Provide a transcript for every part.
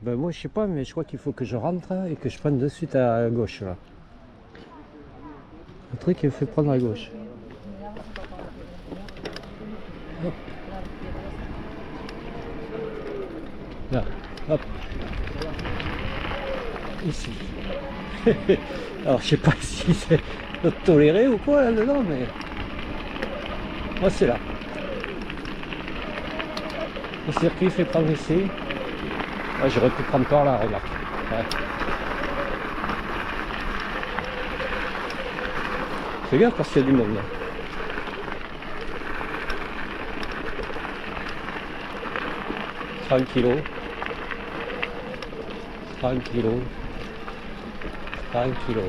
Ben moi je sais pas, mais je crois qu'il faut que je rentre et que je prenne de suite à gauche là. Le truc il me fait prendre à gauche. Hop. Là, hop. Ici. Alors je sais pas si c'est toléré ou quoi là-dedans, mais moi c'est là. Le circuit fait prendre ici. Ah, j'aurais pu prendre par là, remarque. Ouais. Fais gaffe parce qu'il y a du monde là. Tranquillo. Tranquillo. Tranquillo.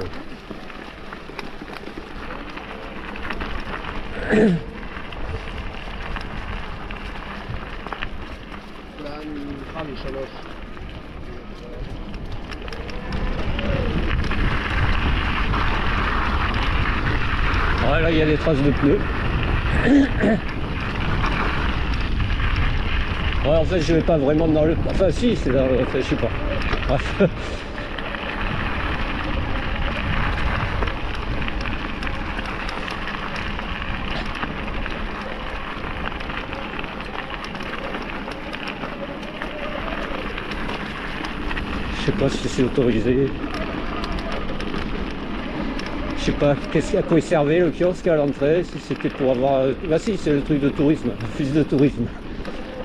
Ouais, là il y a des traces de pneus. Ouais, en fait je vais pas vraiment dans le... Enfin si, c'est dans... Enfin, je sais pas. Bref. Je sais pas si c'est autorisé. Je sais pas à quoi il servait le kiosque à l'entrée, si c'était pour avoir... Bah si, c'est le truc de tourisme, office de tourisme.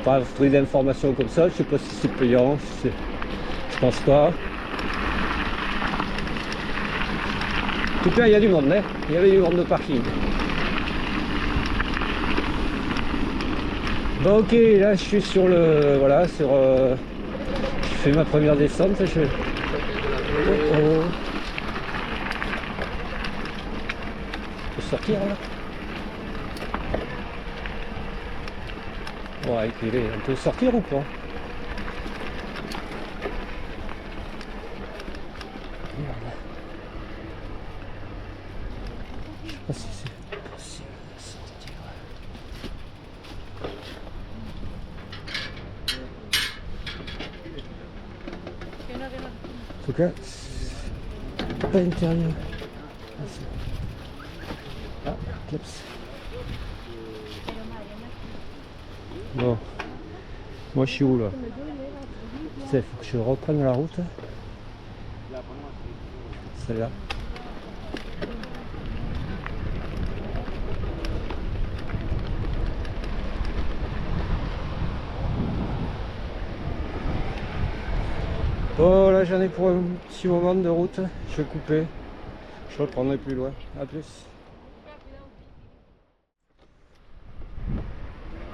Pas un truc d'information comme ça, je sais pas si c'est payant, si c'est... Je pense pas. En tout cas, il y a du monde, hein. Il y avait du monde de parking. Bon ok, là je suis sur le... Voilà, sur... Je fais ma première descente, je... Oh. Sortir là. Ouais, on peut sortir ou pas? Merde. Je sais pas si c'est possible de sortir. En tout cas, c'est pas intérieur. Ah, clips. Bon, moi je suis où là? Il faut que je reprenne la route. Celle-là. Bon là j'en ai pour un petit moment de route. Je vais couper. Je reprendrai plus loin. A plus.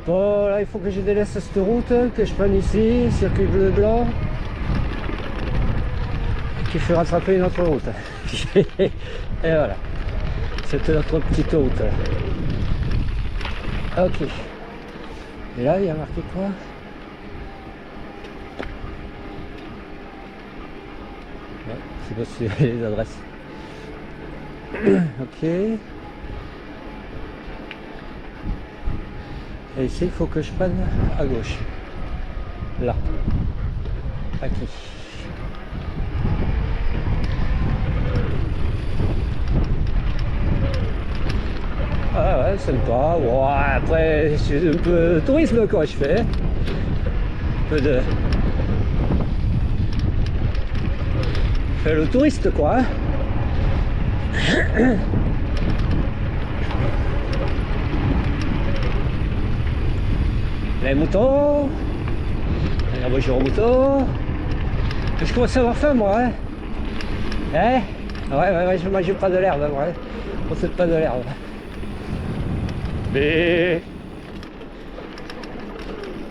Bon là il faut que je délaisse cette route, que je prenne ici, circuit bleu blanc, qui fait rattraper une autre route. Et voilà, c'était notre petite route. Ok. Et là il y a marqué quoi? Ouais, je sais pas si c'est les adresses. Ok. Et ici, il faut que je prenne à gauche. Là. Aquí. Ah ouais, sympa. Ouais, après, c'est un peu de tourisme quoi, je fais. Un peu de... Je fais le touriste quoi. Hein. Les moutons, la voiture aux moutons. Je commence à avoir faim moi, hein. Hein? Ouais, je mange pas de l'herbe, ouais. On sait pas de l'herbe. Mais...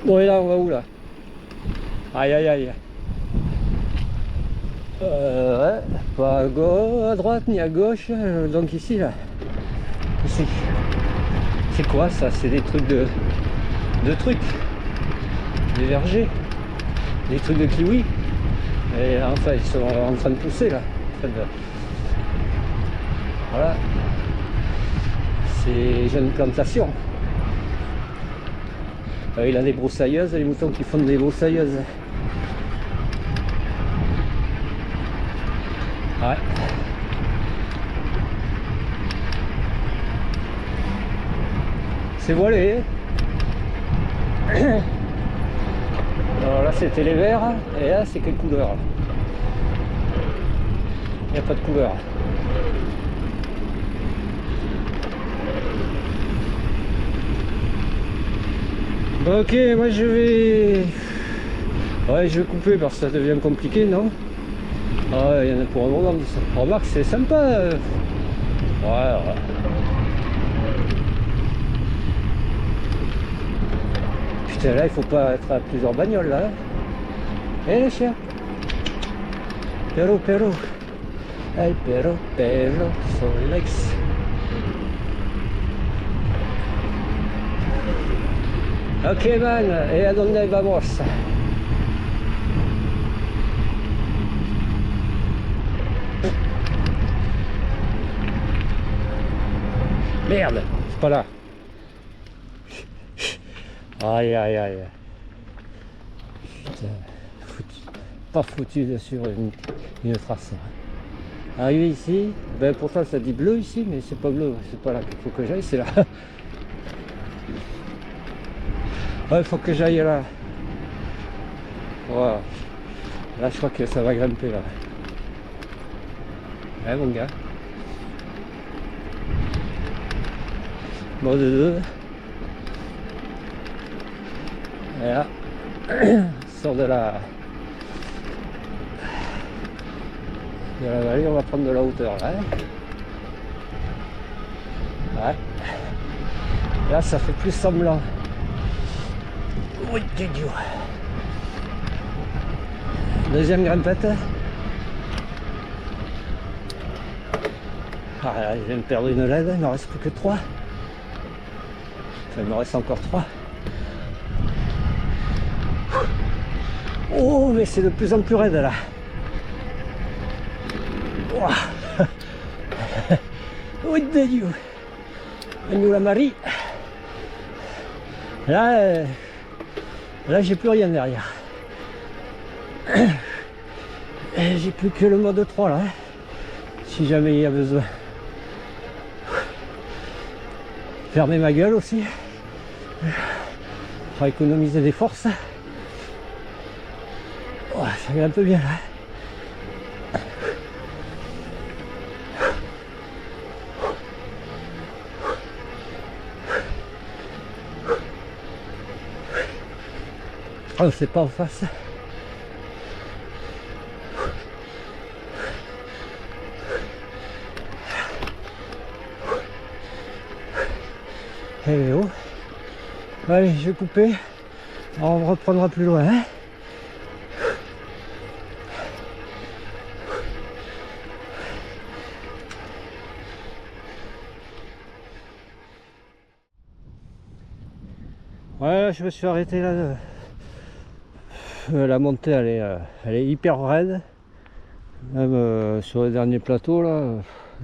Bon et là on va où là? Aïe aïe aïe. Ouais, pas à gauche, à droite ni à gauche, donc ici là. Ici. C'est quoi ça? C'est des trucs de trucs. Des vergers. Des trucs de kiwi. Et enfin ils sont en train de pousser là. Voilà. C'est jeunes plantations. Il a des broussailleuses, les moutons qui font des broussailleuses. Ouais. C'est voilé. Alors là c'était les verts et là c'est quelle couleur? Il n'y a pas de couleur. Bon, ok, moi je vais... Ouais, je vais couper parce que ça devient compliqué, non? Ah, il y en a pour un moment. Remarque, c'est sympa. Ouais. Putain, là, il faut pas être à plusieurs bagnoles, là. Eh, les chiens. Pero. Ay, pero, Solex. Ok, man. Et à donde vamos? Merde, c'est pas là. Aïe. Putain, pas foutu sur une trace. Arrivé ici, ben pourtant ça dit bleu ici, mais c'est pas bleu, c'est pas là qu'il faut que j'aille, c'est là. Ouais, il faut que j'aille là. Voilà. Là, je crois que ça va grimper là. Ouais, mon gars. Mode 2. Et là, sort de la vallée, on va prendre de la hauteur là. Ouais. Là, ça fait plus semblant. Oui, deuxième grimpette. Ah, là, je viens de perdre une LED, il ne me reste plus que 3. Enfin, il me reste encore 3. Oh, mais c'est de plus en plus raide là. Oui, de Dieu. Nous la Marie. Là, j'ai plus rien derrière. J'ai plus que le mode 3 là. Si jamais il y a besoin. Fermer ma gueule aussi. Pour économiser des forces. Oh, ça va un peu bien là. Oh, c'est pas en face. Eh oh. Allez, je vais couper. On reprendra plus loin. Hein. Ouais, je me suis arrêté là. La montée elle est hyper raide. Même sur les derniers plateaux là.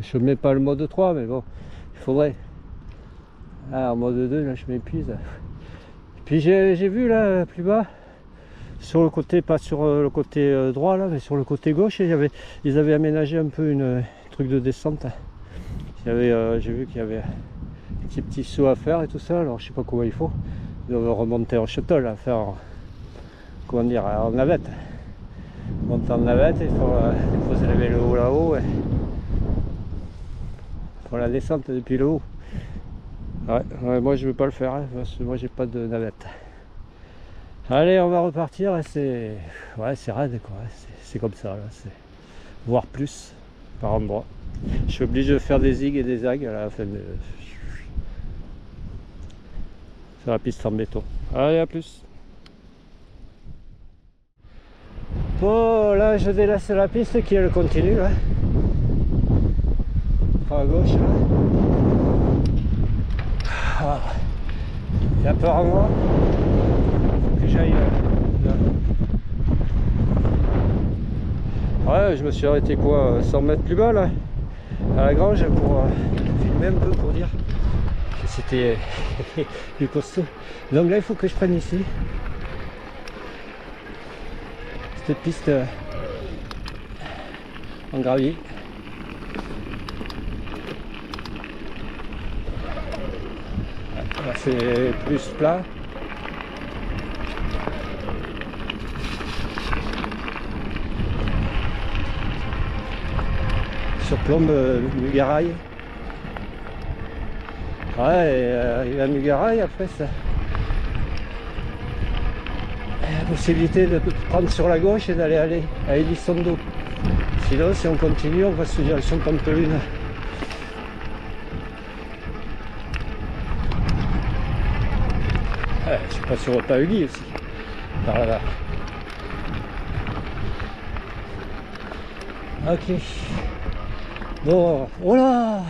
Je mets pas le mode 3, mais bon, il faudrait. Ah, en mode 2 là je m'épuise. Puis j'ai vu là plus bas, sur le côté, pas sur le côté droit là, mais sur le côté gauche, ils avaient aménagé un peu un truc de descente. J'ai vu qu'il y avait des petits sauts à faire et tout ça, alors je sais pas comment il faut. Ils doivent remonter en shuttle, à faire comment dire, en navette. Monter en navette, il faut se lever le haut là-haut. Il faut la descente depuis le haut. Ouais, moi je veux pas le faire, hein, parce que moi j'ai pas de navette. Allez, on va repartir. C'est raide quoi, c'est comme ça là, voire plus par endroit. Je suis obligé de faire des zigs et des zags à la fin de sur la piste en béton. Allez, à plus. Bon, là je délaisse la piste qui elle continue là. À gauche là. Ah. Et apparemment, faut que j'aille là. Ouais, je me suis arrêté quoi, 100 mètres plus bas là, à la grange pour filmer un peu pour dire que c'était du costaud. Donc là il faut que je prenne ici. Cette piste en gravier. Là c'est plus plat. Surplombe Mugaray. Ouais, et arrivé à Mugaray, après ça. La possibilité de prendre sur la gauche et d'aller à Elizondo. Sinon, si on continue, on va se direction Pampelune. Ouais, je suis pas sur Pauli aussi, par là-bas. Ok. Bon, oh là,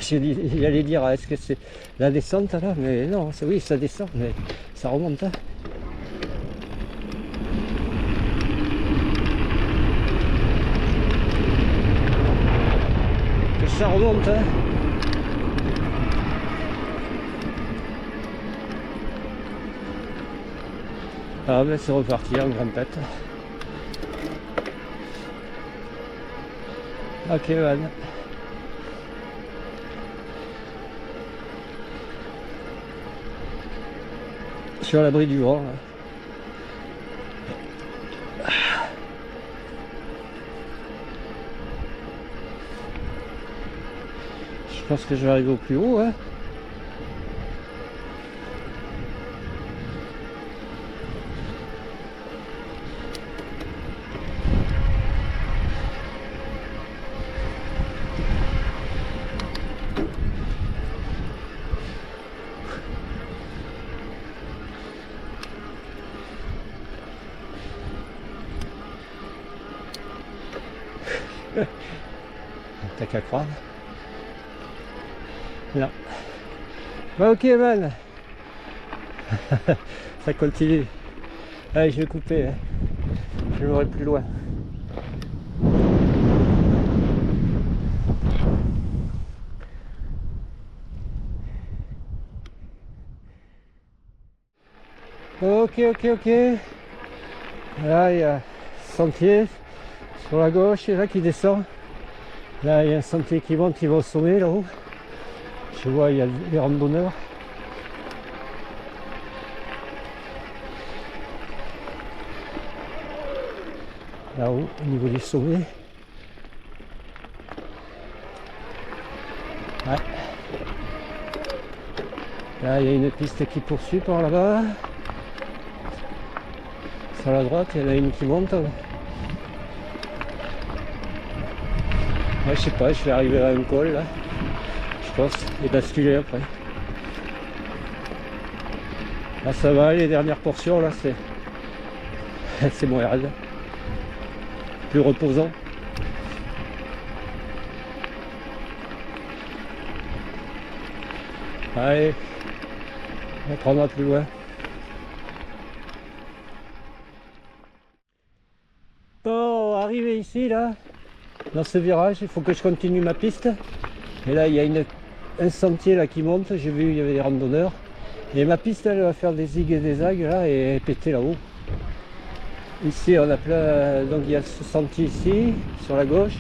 j'allais dire, est-ce que c'est la descente là? Mais non, oui, ça descend, mais ça remonte. Hein. Que ça remonte. Hein. Ah ben c'est reparti en grimpette. Ok, man. Je suis à l'abri du vent. Là. Je pense que je vais arriver au plus haut. Hein. T'as qu'à croire. Non. Bah ok man. Ça continue. Allez, je vais couper. Hein. Je l'aurai plus loin. Ok. Là il y a un sentier sur la gauche et là qui descend. Là il y a un sentier qui monte, qui va au sommet là-haut. Je vois il y a les randonneurs. Là-haut, au niveau des sommets. Ouais. Là il y a une piste qui poursuit par là-bas. Sur la droite, il y en a une qui monte. Ouais, je sais pas, je vais arriver à un col là. Je pense, et basculer après. Là ça va, les dernières portions là c'est moins raide. Plus reposant. Allez, on prendra plus loin. Bon, arrivé ici là, dans ce virage, il faut que je continue ma piste. Et là il y a un sentier là qui monte, j'ai vu il y avait des randonneurs. Et ma piste elle va faire des zigues et des zagues là et péter là-haut. Ici on a plein, donc il y a ce sentier ici, sur la gauche.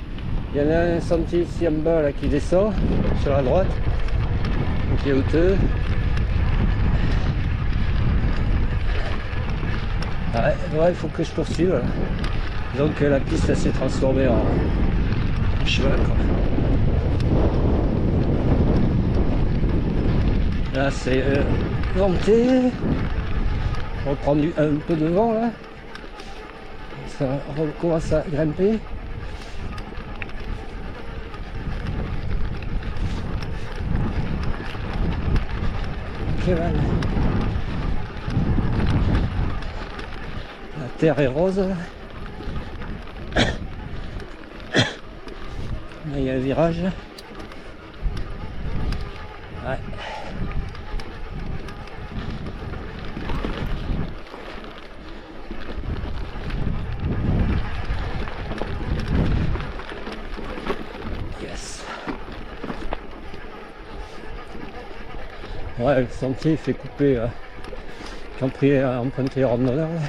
Il y en a un sentier ici en bas là qui descend, sur la droite. Donc il est honteux. Ouais, il faut que je poursuive. Là. Donc la piste s'est transformée en cheval. Quoi. Là c'est montée. On reprend un peu de vent là. Ça recommence à grimper. Ok, voilà. La terre est rose. Là, il y a un virage. Ouais. Ouais, le sentier il fait couper quand emprunter les randonneurs là.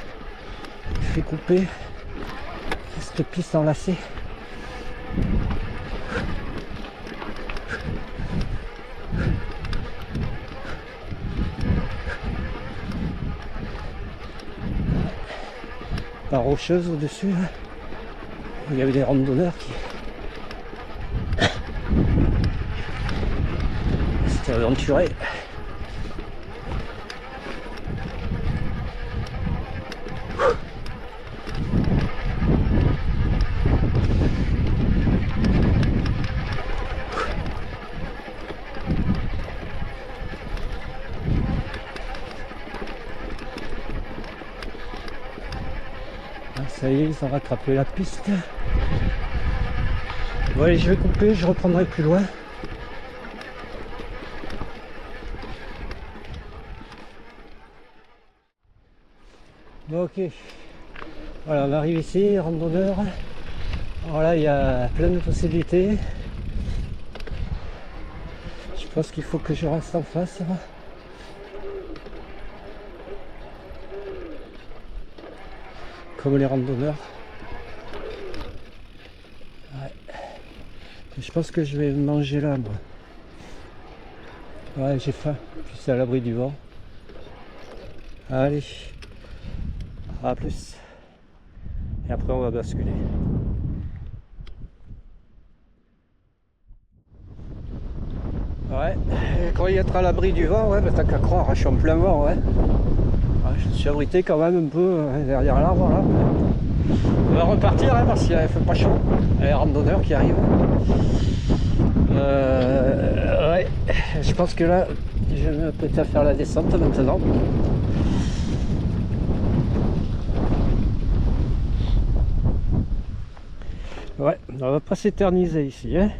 Il fait couper cette piste enlacée. La rocheuse au-dessus, là. Il y avait des randonneurs qui s'étaient aventurés. Ça y est, ils ont rattrapé la piste. Bon allez, je vais couper, je reprendrai plus loin. Bon, ok. Voilà, on arrive ici, randonneur. Alors là, il y a plein de possibilités. Je pense qu'il faut que je reste en face. Là. Comme les randonneurs. Ouais. Je pense que je vais manger là, moi. Ouais, j'ai faim. Puis c'est à l'abri du vent. Allez. À plus. Et après, on va basculer. Ouais. Et quand il être à l'abri du vent, ouais, bah, t'as qu'à croire, je suis en plein vent, ouais. Ouais, je suis abrité quand même un peu derrière l'arbre là. On va repartir hein, parce qu'il fait pas chaud. Il y a les randonneurs qui arrivent. Ouais, je pense que là, je vais m'apprêter à faire la descente maintenant. Ouais, on va pas s'éterniser ici. Hein.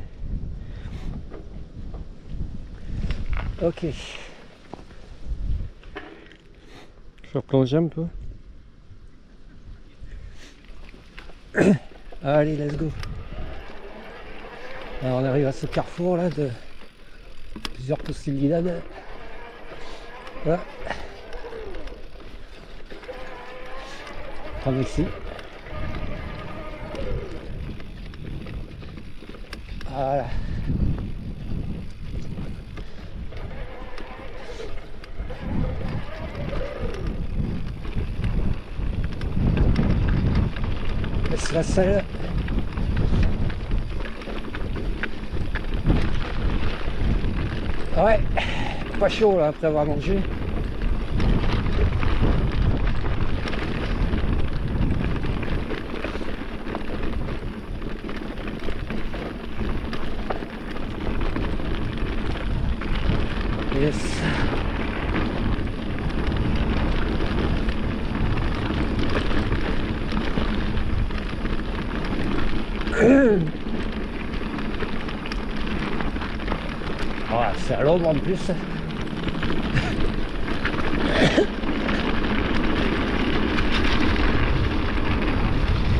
Ok. Je vais replonger un peu. Allez, let's go. Alors on arrive à ce carrefour là de plusieurs possibilités. Voilà. Prendre ici. Voilà. C'est la salle. Ouais, pas chaud là après avoir mangé. Yes. Voilà, c'est à l'ombre en plus.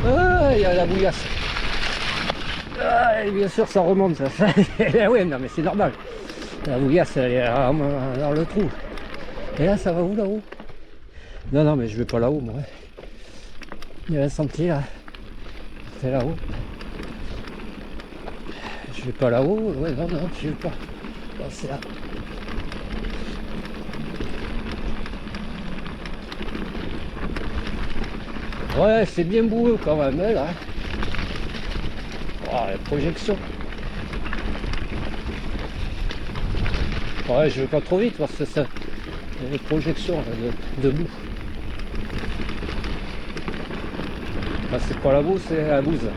Ah, il y a la bouillasse. Ah, et bien sûr ça remonte ça. Oui, non mais c'est normal. La bouillasse elle est dans le trou. Et là ça va où là-haut? Non, non mais je vais pas là-haut moi. Il y a un sentier là. C'est là-haut. Je vais pas là-haut. Ouais, non, non, je vais pas. Non, c'est là. Ouais, c'est bien boueux quand même, hein, là. Oh, la projection. Ouais, je vais pas trop vite parce que ça. Il y a des projections là, de boue. Là, c'est pas la boue, c'est la bouse.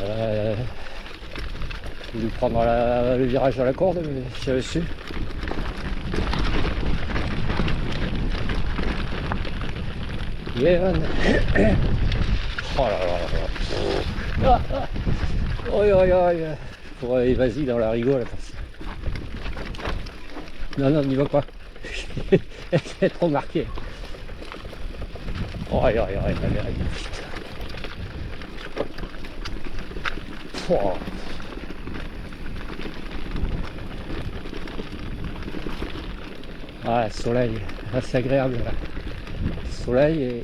Voilà, je vais prendre le virage à la corde, mais j'avais su. Yeah, oh là là là. Oi, oi, oi. Ouais, vas-y dans la rigole. Non, non, n'y va pas. C'est trop marqué. Oi, oi, oi, putain. Oh. Ah, le soleil, c'est agréable là. Soleil et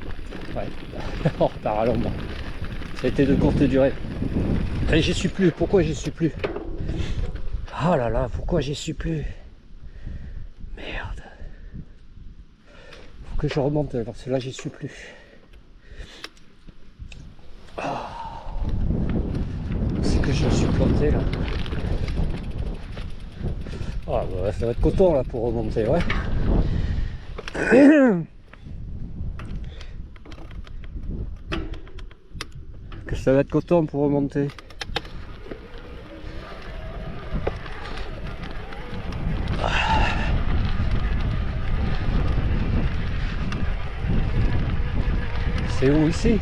ouais, on repart à l'ombre. Ça a été de courte durée. Et j'y suis plus. Pourquoi j'y suis plus? Oh là là, pourquoi j'y suis plus? Merde. Faut que je remonte parce que là j'y suis plus. Oh. C'est que je me suis planté là. Ah bah, ça va être coton là pour remonter, ouais. Que ça va être coton pour remonter. C'est où ici?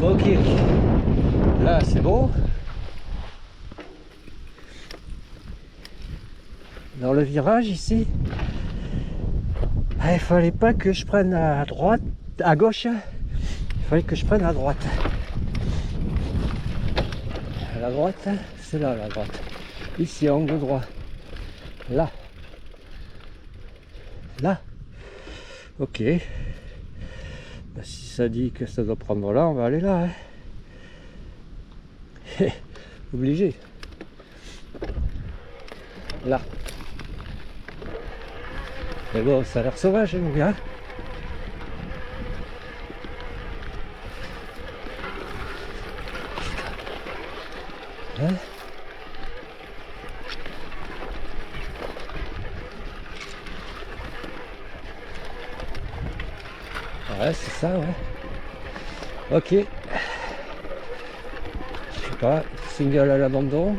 Ok, là c'est bon. Dans le virage ici, il fallait pas que je prenne à droite, à gauche, il fallait que je prenne à droite. La droite, c'est là la droite. Ici, angle droit. Là. Là. Ok. Bah, si ça dit que ça doit prendre là, on va aller là. Hein. Obligé. Là. Mais bon, ça a l'air sauvage, mon gars. Hein? Ouais, c'est ça, ouais. Ok. Je sais pas, single à l'abandon.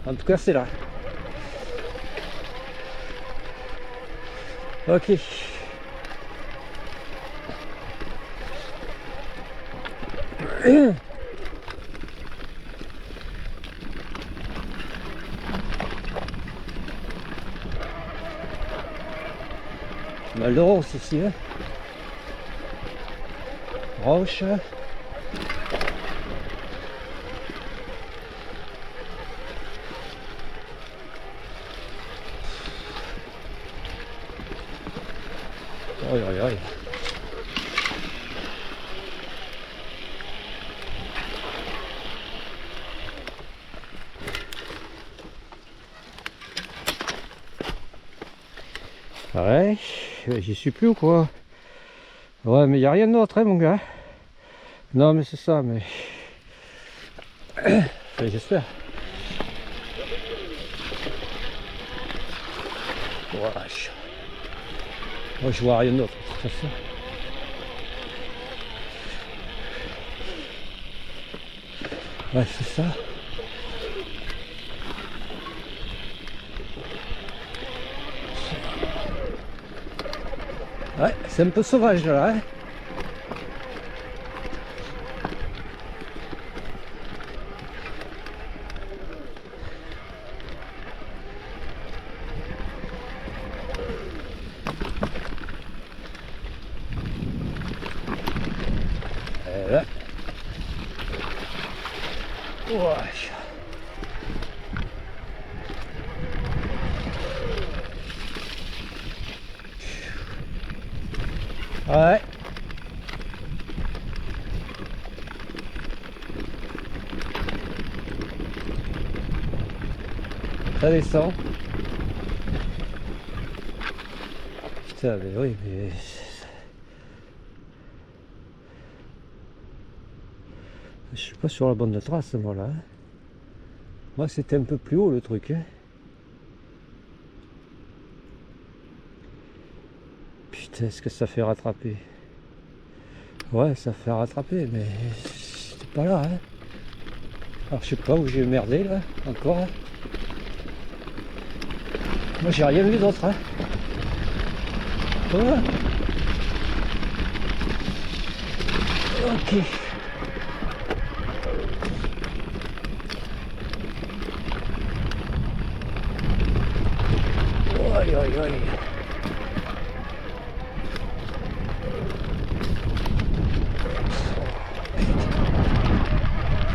En tout cas, c'est là. Ok. Mal de roche ici, hein. Roche. Oi, oi, oi. Ouais, j'y suis plus ou quoi? Ouais, mais il n'y a rien d'autre, hein, mon gars. Non, mais c'est ça, mais... J'espère. Wesh. Moi, je vois rien d'autre, de toute façon. Ouais, c'est ça. Ouais, c'est un peu sauvage là, hein. Et là. Wesh. Ouais. Ça descend. Putain, mais oui, mais... Je suis pas sur la bonne trace, moi, là. Moi, c'était un peu plus haut, le truc, hein. Putain, est-ce que ça fait rattraper? Ouais, ça fait rattraper, mais... c'est pas là, hein. Alors, je sais pas où j'ai merdé, là, encore, hein. Moi, j'ai rien vu d'autre, hein. Ouais. Ok. Aïe, aïe, aïe.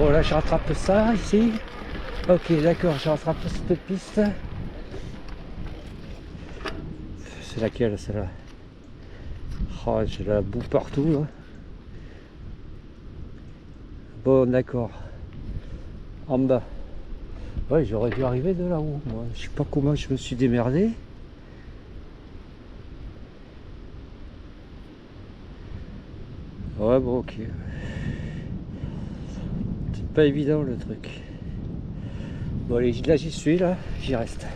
Bon là je rattrape ça ici. Ok d'accord, je rattrape cette piste. C'est laquelle celle-là? Oh, j'ai la boue partout là. Bon d'accord. En bas. Ouais, j'aurais dû arriver de là-haut. Moi, je sais pas comment je me suis démerdé. Ouais bon ok. C'est pas évident le truc. Bon allez, là j'y suis là, j'y reste.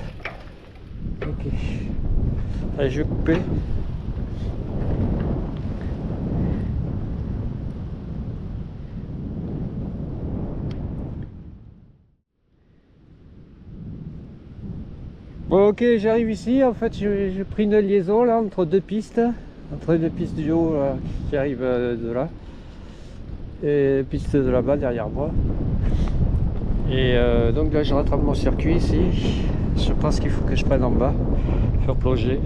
Ok. Allez, je vais couper. Bon ok, j'arrive ici, en fait j'ai pris une liaison là entre deux pistes du haut là, qui arrive de là et piste de là-bas derrière moi. Et donc là je rattrape mon circuit ici. Je pense qu'il faut que je prenne en bas, faire plonger.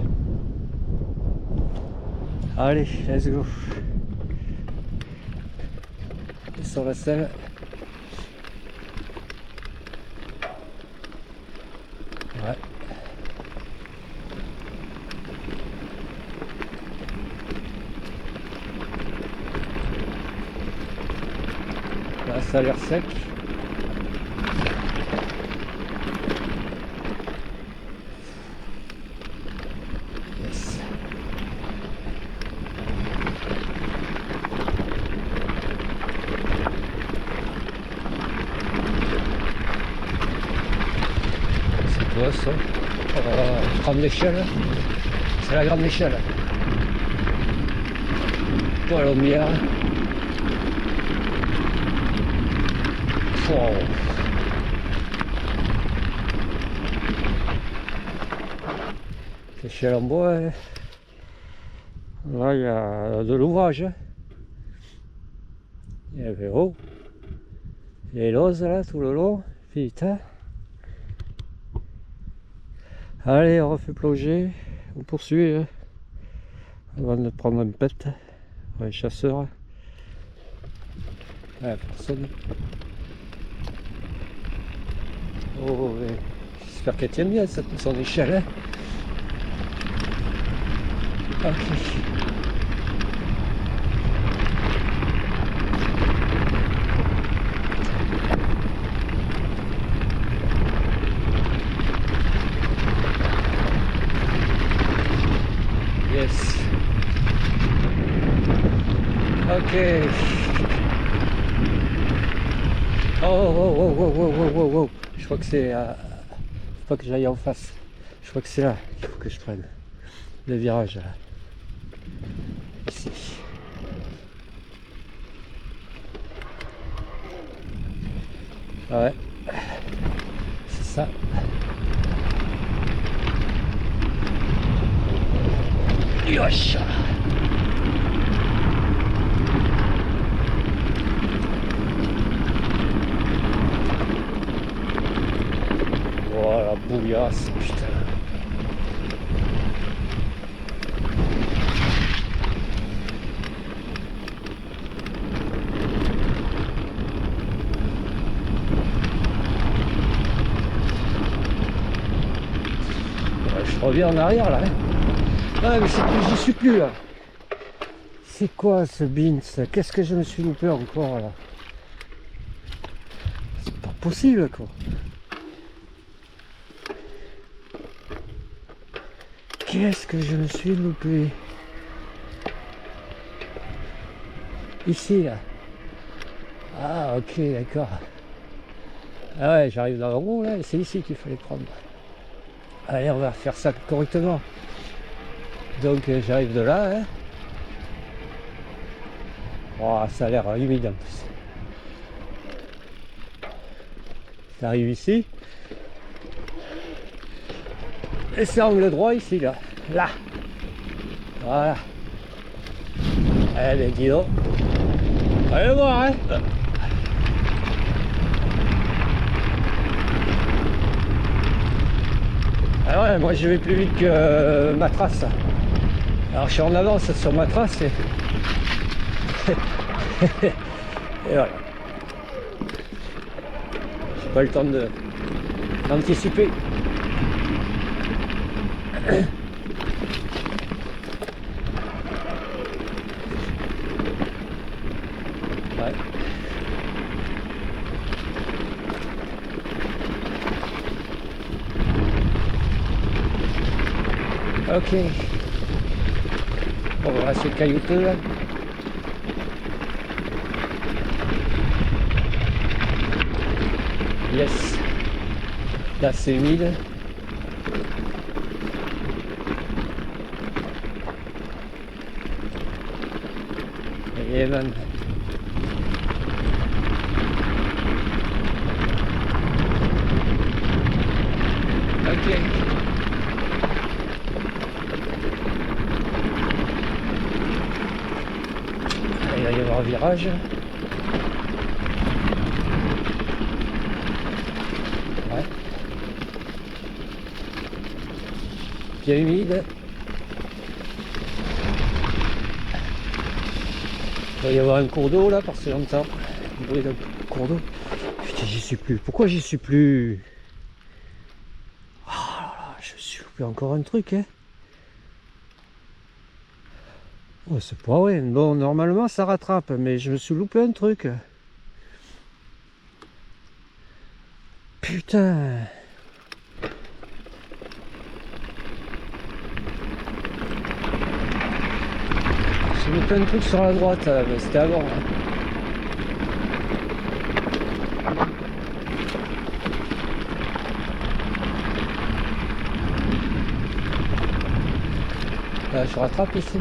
Allez, let's go. Sur la selle. Ouais. Là ça a l'air sec. Yes. C'est quoi ça? Grande échelle. C'est la grande échelle. Pour la lumière. Wow. L'échelle en bois, hein. Là il y a de l'ouvrage. Il y a le vélo. Les loses là tout le long. Putain. Allez, on refait plonger. On poursuit. Hein. Avant de prendre une pète. Les chasseurs. Ouais, personne. Oh, ouais. J'espère qu'elle tient bien son échelle. Hein. Ok. Yes. Ok. Oh, oh, oh, oh, oh, oh, oh, oh. Je crois que c'est... faut pas que j'aille en face. Je crois que c'est là qu'il faut que je prenne. Le virage, là. Ici. Ouais. C'est ça. Yosh. Voilà, bouillasse, putain. Je reviens en arrière là. Ouais, mais c'est plus, j'y suis plus là. C'est quoi ce beans? Qu'est-ce que je me suis loupé encore là? C'est pas possible quoi. Qu'est-ce que je me suis loupé? Ici là. Ah ok d'accord. Ah ouais, j'arrive dans le rond là et c'est ici qu'il fallait prendre. Allez, on va faire ça correctement. Donc j'arrive de là. Hein. Oh, ça a l'air humide en plus. J'arrive ici. Et c'est angle droit ici là. Là. Voilà. Eh ben dis donc. Allez voir hein. Ah ouais, moi je vais plus vite que ma trace. Alors je suis en avance sur ma trace et, et voilà. pas le temps d'anticiper. Ouais. Ok. Bon, voilà, c'est caillouteux là. Yes. Là c'est humide. Et man. Ok. Il va y avoir un virage. Ouais. Bien humide. Il va y avoir un cours d'eau là parce que j'entends le bruit d'un cours d'eau. Putain, j'y suis plus. Pourquoi j'y suis plus? Oh là là, je suis loupé encore un truc, hein. Oh, c'est pas vrai. Bon, normalement ça rattrape, mais je me suis loupé un truc. Putain. J'ai loupé un truc sur la droite, mais c'était avant. Hein. Là, je rattrape ici.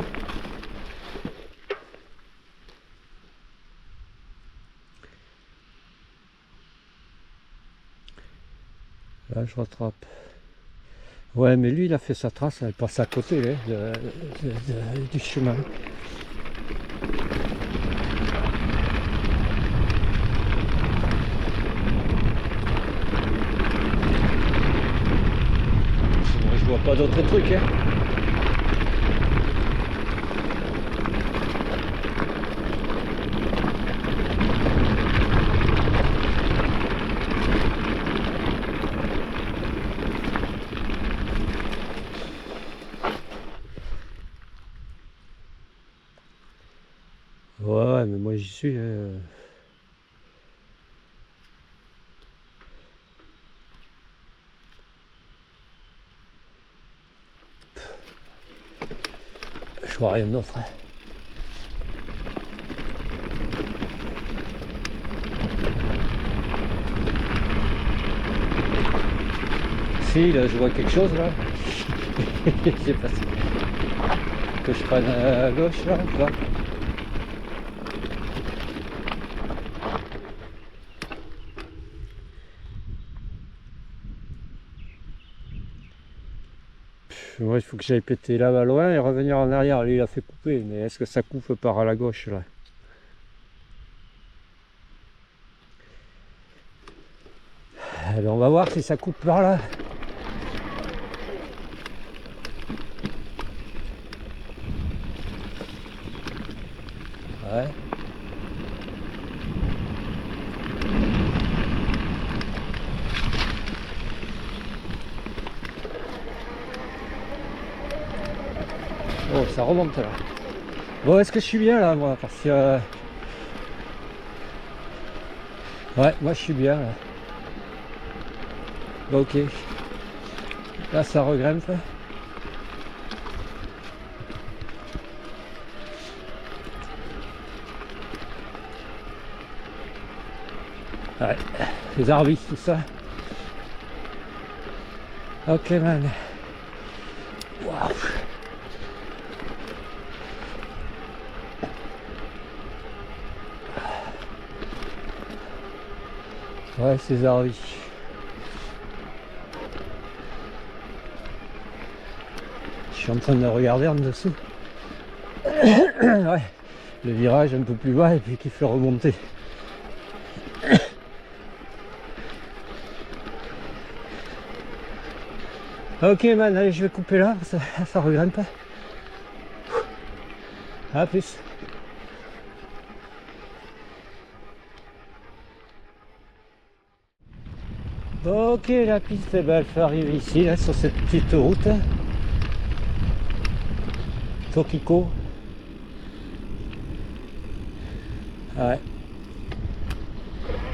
Là, je rattrape. Ouais, mais lui, il a fait sa trace, elle passe à côté hein, du chemin. Moi, je vois pas d'autres trucs. Hein. Ouais, mais moi j'y suis. Je vois rien d'autre. Hein. Si, là, je vois quelque chose là. Je sais pas si... Que je prenne à gauche là ou pas. Moi, il faut que j'aille péter là-bas loin et revenir en arrière. Lui, il a fait couper, mais est-ce que ça coupe par la gauche là? Allez, on va voir si ça coupe par là. Ouais. Oh, ça remonte là. Bon, est-ce que je suis bien là, moi? Parce que... Ouais, moi je suis bien là. Bon, ok. Là, ça regrimpe. Ouais, les arbres, tout ça. Ok, man. Waouh. Ouais, ces arbres. Je suis en train de regarder en dessous. Ouais, le virage un peu plus bas et puis qui fait remonter. Ok man, allez je vais couper là, ça regrimpe pas. A plus. Bon, ok, la piste, eh ben, elle fait arriver ici, là, sur cette petite route. Tokiko. Ouais.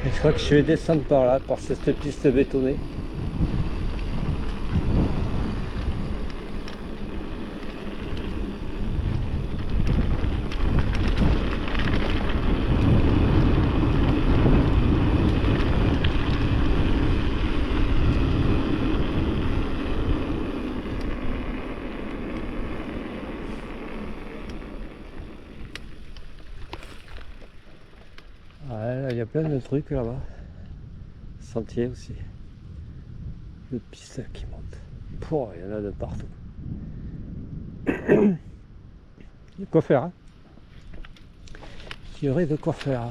Et je crois que je vais descendre par là, par cette piste bétonnée. Ouais, là, il y a plein de trucs là-bas. Sentier aussi. De pistes qui montent. Pouah, il y en a de partout. Il y a de quoi faire, hein. Il y aurait de quoi faire.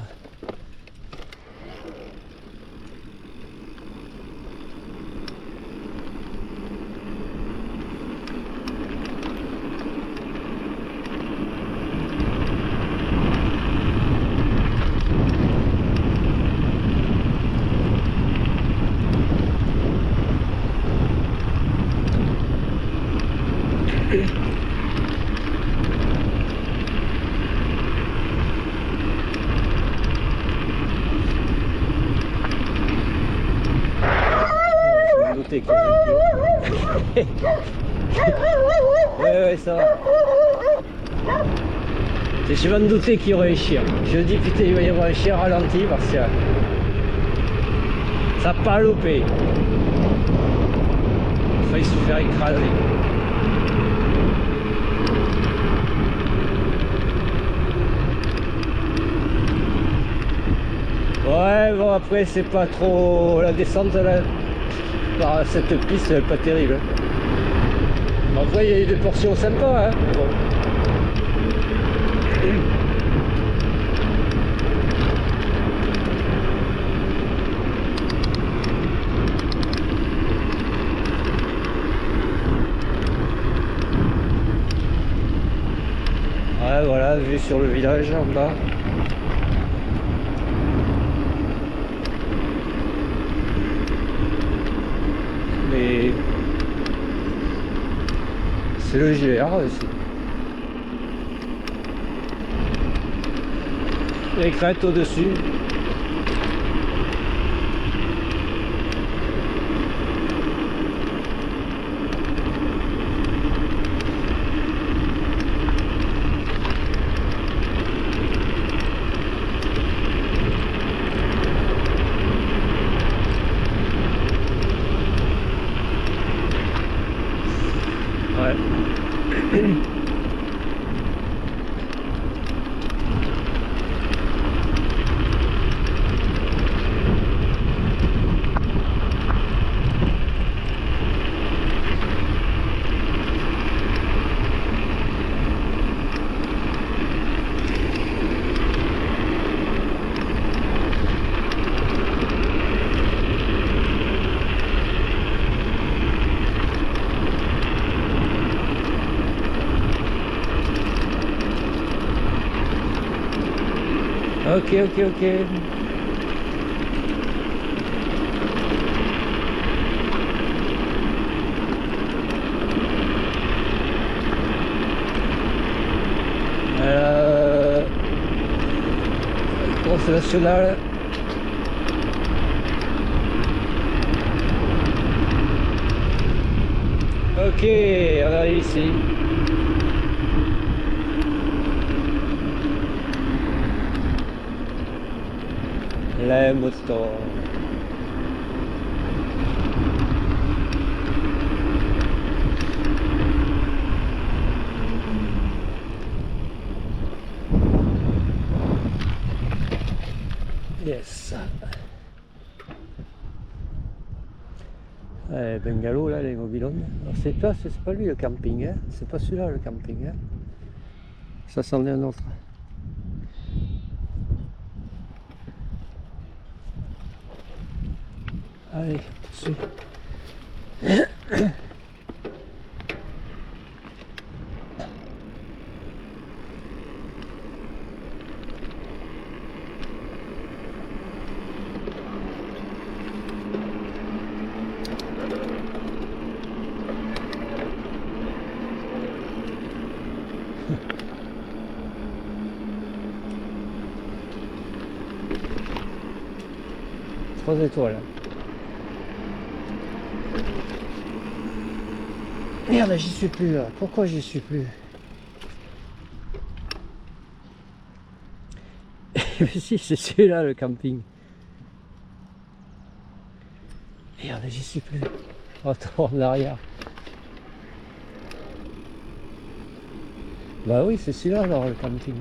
Je me doutais qu'il y avait plus. Ouais, ça va. Je me doutais qu'il y aurait un chien. Je me dis putain, il va y avoir un chien ralenti parce que ça n'a pas loupé. Il a failli se faire écraser. Ouais, bon après c'est pas trop... La descente là, par cette piste elle est pas terrible. Après il y a eu des portions sympas, hein. Bon. Ouais, voilà, vue sur le village en bas. Mais c'est le GR aussi. Les crêtes au-dessus. Ouais. Ok, ok, ok. Course nationale. Ok, on arrive ici. Les motos. Yes. Bungalow là, les mobilhomes. C'est pas lui le camping, hein. C'est pas celui-là le camping, hein. Ça c'en est un autre. Allez, dessus. 3 étoiles. Merde, j'y suis plus là. Pourquoi j'y suis plus? Mais si, c'est celui-là le camping. Merde, j'y suis plus. Attends, en arrière. Bah oui, c'est celui-là alors le camping.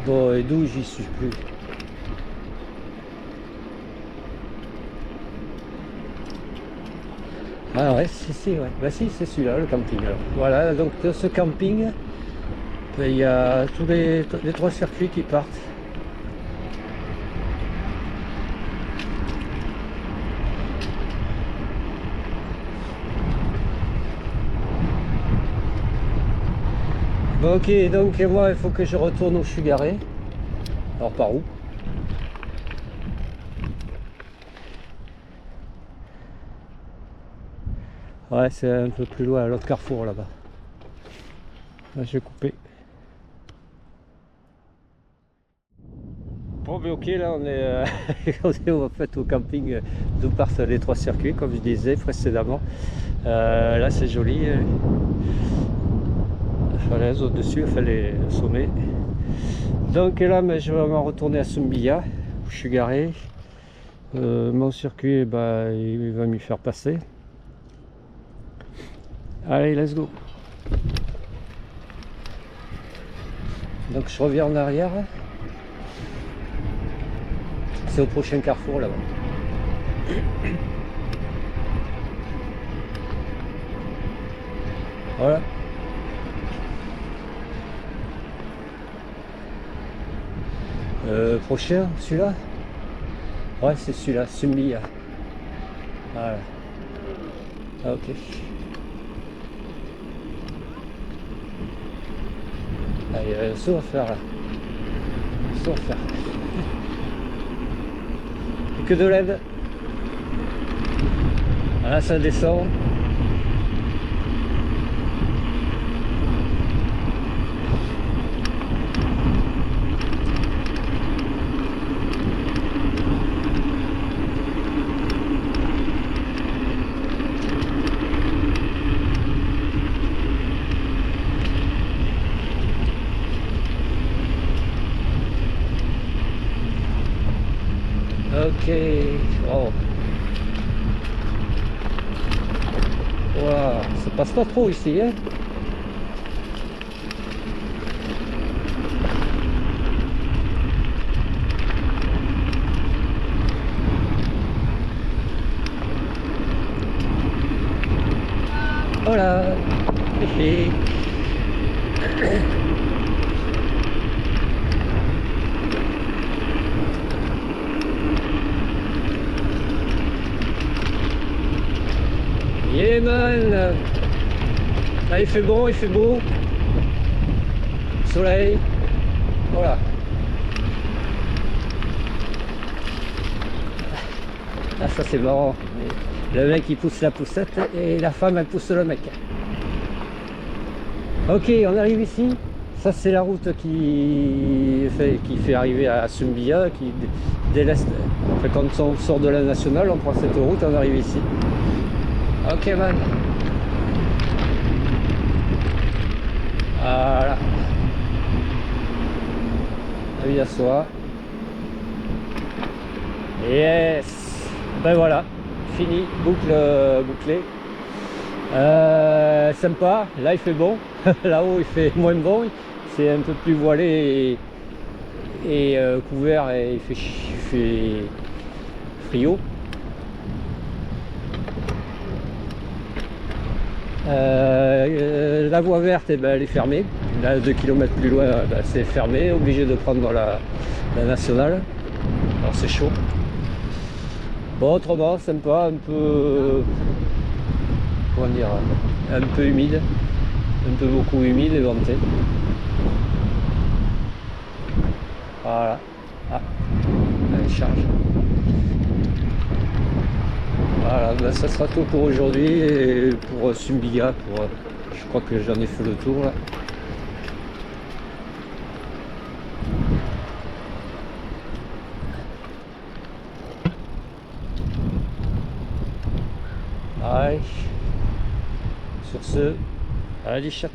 Bon, et d'où j'y suis plus? Ah ouais, si, ouais. Bah si, c'est celui-là, le camping. Alors. Voilà, donc de ce camping, il y a tous les 3 circuits qui partent. Bon, ok, donc moi, il faut que je retourne où je suis garé. Alors, par où? Ouais, c'est un peu plus loin, à l'autre carrefour là-bas. Là, je vais couper. Bon, mais ok, là on est, on est en fait au camping d'où partent les 3 circuits, comme je disais précédemment. Là, c'est joli. La falaise au-dessus, enfin les sommets. Donc là, mais je vais m'en retourner à Soumbia, où je suis garé. Mon circuit, bah, il va m'y faire passer. Allez, let's go. Donc je reviens en arrière. C'est au prochain carrefour là-bas. Voilà. Prochain, celui-là? Ouais, c'est celui-là, Soumbia. Voilà. Ah, ok. Ah, il y a un saut à faire là. Un saut à faire. Et que de l'aide. Voilà, ça descend. Ok, wow. Wow, ça passe pas trop ici, hein. Voilà. Yeah man. Là il fait bon, il fait beau. Soleil. Voilà. Ah ça c'est marrant. Le mec il pousse la poussette et la femme elle pousse le mec. Ok, on arrive ici. Ça c'est la route qui fait arriver à Soumbia, qui dès l'est. Enfin, quand on sort de la nationale, on prend cette route, on arrive ici. Ok man. Voilà. Avis à soi. Yes. Ben voilà. Fini. Boucle bouclée. Sympa. Là il fait bon. Là-haut il fait moins bon. C'est un peu plus voilé et couvert et il fait frio. La voie verte, eh ben, elle est fermée. Là, 2 km plus loin, ben, c'est fermé. Obligé de prendre la nationale. Alors c'est chaud. Bon, autrement, sympa, un peu. Comment dire, un peu humide. Un peu beaucoup humide et venté. Voilà. Ah, elle charge. Voilà, ben ça sera tout pour aujourd'hui et pour Sumbiga, je crois que j'en ai fait le tour là. Allez, sur ce, allez les chats.